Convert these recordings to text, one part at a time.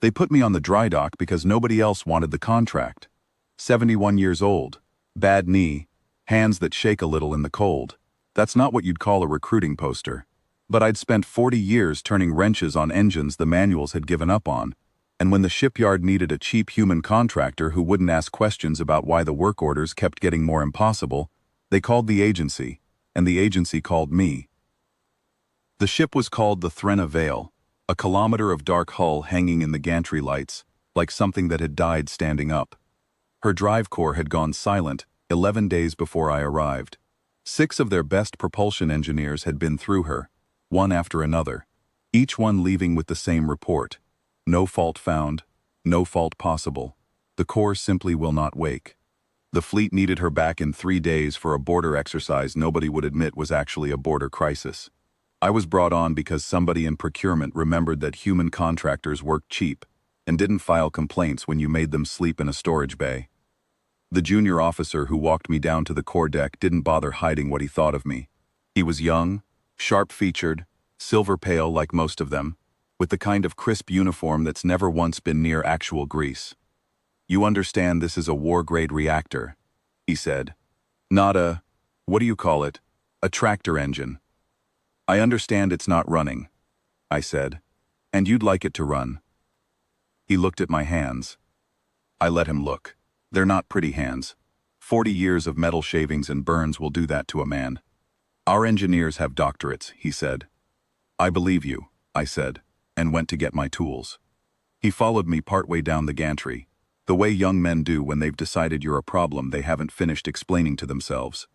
They put me on the dry dock because nobody else wanted the contract. 71 years old, bad knee, hands that shake a little in the cold. That's not what you'd call a recruiting poster. But I'd spent 40 years turning wrenches on engines the manuals had given up on, and when the shipyard needed a cheap human contractor who wouldn't ask questions about why the work orders kept getting more impossible, they called the agency, and the agency called me. The ship was called the Threna Vale, a kilometer of dark hull hanging in the gantry lights, like something that had died standing up. Her drive core had gone silent 11 days before I arrived. 6 of their best propulsion engineers had been through her, one after another, each one leaving with the same report. No fault found, no fault possible. The core simply will not wake. The fleet needed her back in 3 days for a border exercise nobody would admit was actually a border crisis. I was brought on because somebody in procurement remembered that human contractors worked cheap and didn't file complaints when you made them sleep in a storage bay. The junior officer who walked me down to the core deck didn't bother hiding what he thought of me. He was young, sharp-featured, silver-pale like most of them, with the kind of crisp uniform that's never once been near actual grease. "You understand this is a war-grade reactor," he said. "Not a, what do you call it, a tractor engine." "I understand it's not running," I said, "and you'd like it to run." He looked at my hands. I let him look. They're not pretty hands. 40 years of metal shavings and burns will do that to a man. "Our engineers have doctorates," he said. "I believe you," I said, and went to get my tools. He followed me partway down the gantry, the way young men do when they've decided you're a problem they haven't finished explaining to themselves.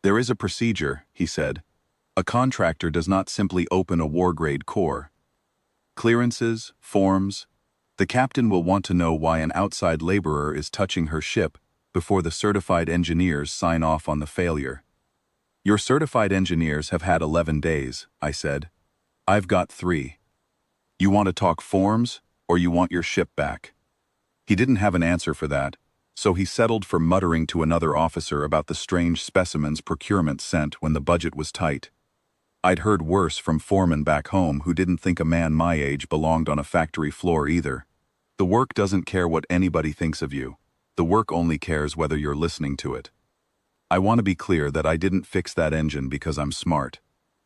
"There is a procedure," he said. "A contractor does not simply open a war-grade core. Clearances, forms. The captain will want to know why an outside laborer is touching her ship before the certified engineers sign off on the failure." "Your certified engineers have had 11 days, I said. "I've got 3. You want to talk forms, or you want your ship back?" He didn't have an answer for that, so he settled for muttering to another officer about the strange specimens procurement sent when the budget was tight. I'd heard worse from foremen back home who didn't think a man my age belonged on a factory floor either. The work doesn't care what anybody thinks of you. The work only cares whether you're listening to it. I want to be clear that I didn't fix that engine because I'm smart.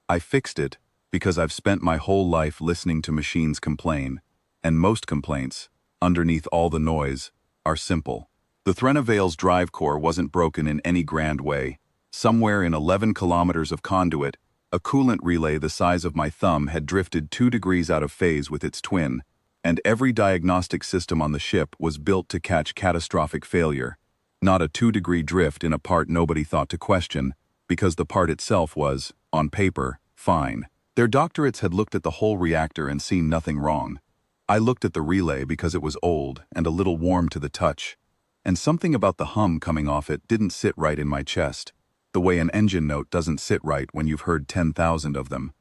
I fixed it because I've spent my whole life listening to machines complain, and most complaints, underneath all the noise, are simple. The Threna Vale's drive core wasn't broken in any grand way. Somewhere in 11 kilometers of conduit, a coolant relay the size of my thumb had drifted 2 degrees out of phase with its twin, and every diagnostic system on the ship was built to catch catastrophic failure. Not a 2-degree drift in a part nobody thought to question, because the part itself was, on paper, fine. Their doctorates had looked at the whole reactor and seen nothing wrong. I looked at the relay because it was old and a little warm to the touch, and something about the hum coming off it didn't sit right in my chest, the way an engine note doesn't sit right when you've heard 10,000 of them.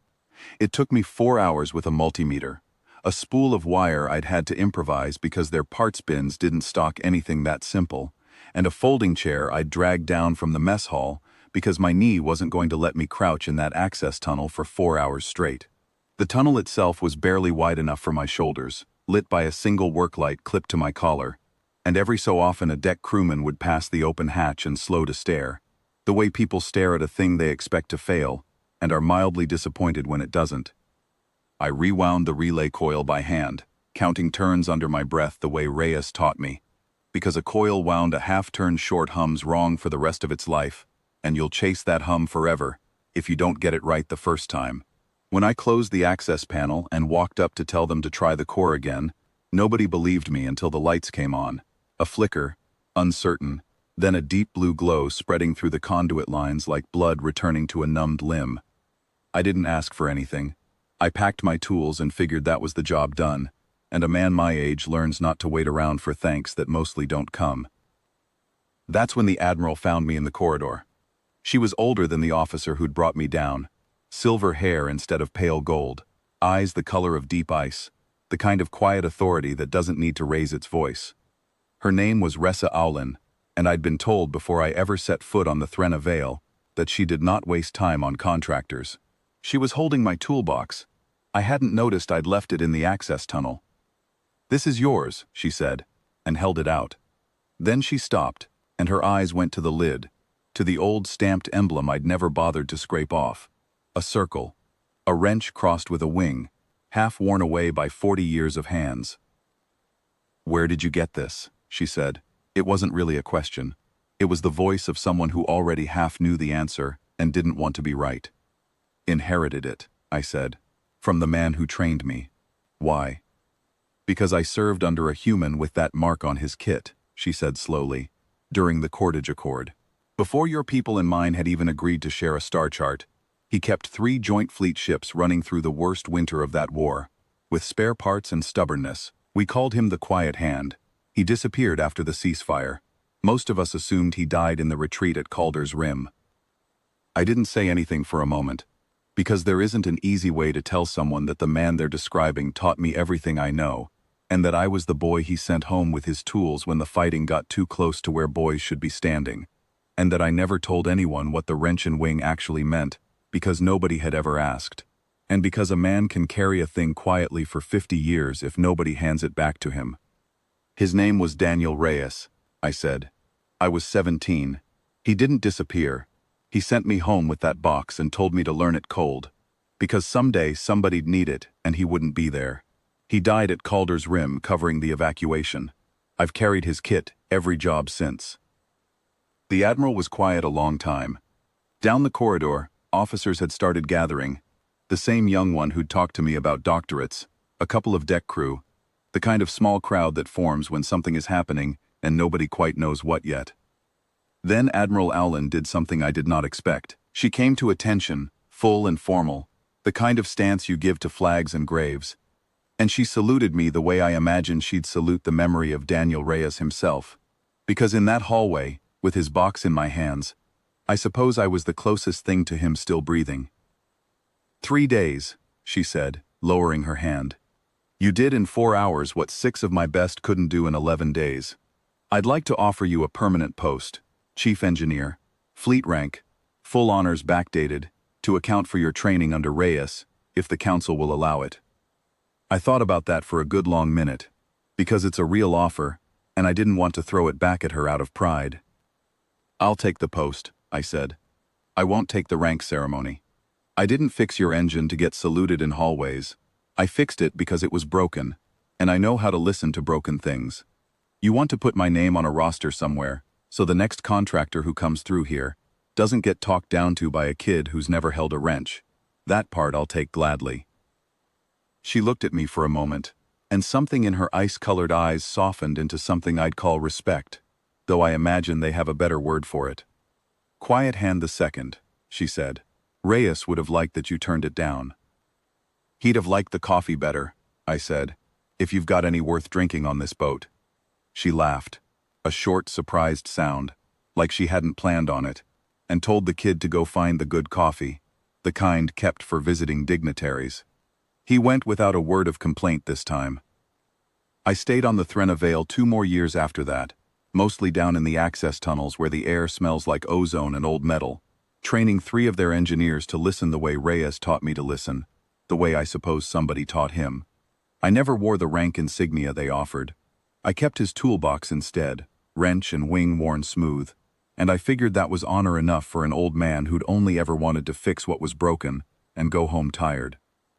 It took me 4 hours with a multimeter, a spool of wire I'd had to improvise because their parts bins didn't stock anything that simple, and a folding chair I'd dragged down from the mess hall because my knee wasn't going to let me crouch in that access tunnel for 4 hours straight. The tunnel itself was barely wide enough for my shoulders, lit by a single work light clipped to my collar, and every so often a deck crewman would pass the open hatch and slow to stare, the way people stare at a thing they expect to fail, and are mildly disappointed when it doesn't. I rewound the relay coil by hand, counting turns under my breath the way Reyes taught me, because a coil wound a half-turn short hums wrong for the rest of its life, and you'll chase that hum forever if you don't get it right the first time. When I closed the access panel and walked up to tell them to try the core again, nobody believed me until the lights came on. A flicker, uncertain, then a deep blue glow spreading through the conduit lines like blood returning to a numbed limb. I didn't ask for anything. I packed my tools and figured that was the job done, and a man my age learns not to wait around for thanks that mostly don't come. That's when the Admiral found me in the corridor. She was older than the officer who'd brought me down. Silver hair instead of pale gold, eyes the color of deep ice, the kind of quiet authority that doesn't need to raise its voice. Her name was Ressa Aulin, and I'd been told before I ever set foot on the Threna Vale that she did not waste time on contractors. She was holding my toolbox. I hadn't noticed I'd left it in the access tunnel. "This is yours," she said, and held it out. Then she stopped, and her eyes went to the lid, to the old stamped emblem I'd never bothered to scrape off. A circle. A wrench crossed with a wing, half worn away by 40 years of hands. "Where did you get this?" she said. It wasn't really a question. It was the voice of someone who already half knew the answer and didn't want to be right. "Inherited it," I said, "from the man who trained me." "Why?" "Because I served under a human with that mark on his kit," she said slowly, "during the Cordage Accord. Before your people and mine had even agreed to share a star chart, he kept 3 joint fleet ships running through the worst winter of that war. With spare parts and stubbornness, we called him the Quiet Hand. He disappeared after the ceasefire. Most of us assumed he died in the retreat at Calder's Rim." I didn't say anything for a moment, because there isn't an easy way to tell someone that the man they're describing taught me everything I know, and that I was the boy he sent home with his tools when the fighting got too close to where boys should be standing, and that I never told anyone what the wrench and wing actually meant, because nobody had ever asked, and because a man can carry a thing quietly for 50 years if nobody hands it back to him. "His name was Daniel Reyes," I said. "I was 17. He didn't disappear. He sent me home with that box and told me to learn it cold, because someday somebody'd need it and he wouldn't be there. He died at Calder's Rim covering the evacuation. I've carried his kit every job since." The Admiral was quiet a long time. Down the corridor, officers had started gathering. The same young one who'd talked to me about doctorates, a couple of deck crew, the kind of small crowd that forms when something is happening and nobody quite knows what yet. Then Admiral Allen did something I did not expect. She came to attention, full and formal, the kind of stance you give to flags and graves. And she saluted me the way I imagined she'd salute the memory of Daniel Reyes himself. Because in that hallway, with his box in my hands, I suppose I was the closest thing to him still breathing. "3 days," she said, lowering her hand. "You did in 4 hours what 6 of my best couldn't do in 11 days. I'd like to offer you a permanent post, Chief Engineer, fleet rank, full honors backdated, to account for your training under Reyes, if the Council will allow it." I thought about that for a good long minute, because it's a real offer, and I didn't want to throw it back at her out of pride. "I'll take the post," I said. "I won't take the rank ceremony. I didn't fix your engine to get saluted in hallways. I fixed it because it was broken, and I know how to listen to broken things. You want to put my name on a roster somewhere, so the next contractor who comes through here doesn't get talked down to by a kid who's never held a wrench. That part I'll take gladly." She looked at me for a moment, and something in her ice-colored eyes softened into something I'd call respect, though I imagine they have a better word for it. "Quiet Hand II," she said. "Reyes would have liked that you turned it down." "He'd have liked the coffee better," I said, "if you've got any worth drinking on this boat." She laughed, a short, surprised sound, like she hadn't planned on it, and told the kid to go find the good coffee, the kind kept for visiting dignitaries. He went without a word of complaint this time. I stayed on the Threnna Vale 2 more years after that, mostly down in the access tunnels where the air smells like ozone and old metal, training 3 of their engineers to listen the way Reyes taught me to listen, the way I suppose somebody taught him. I never wore the rank insignia they offered. I kept his toolbox instead, wrench and wing worn smooth, and I figured that was honor enough for an old man who'd only ever wanted to fix what was broken and go home tired.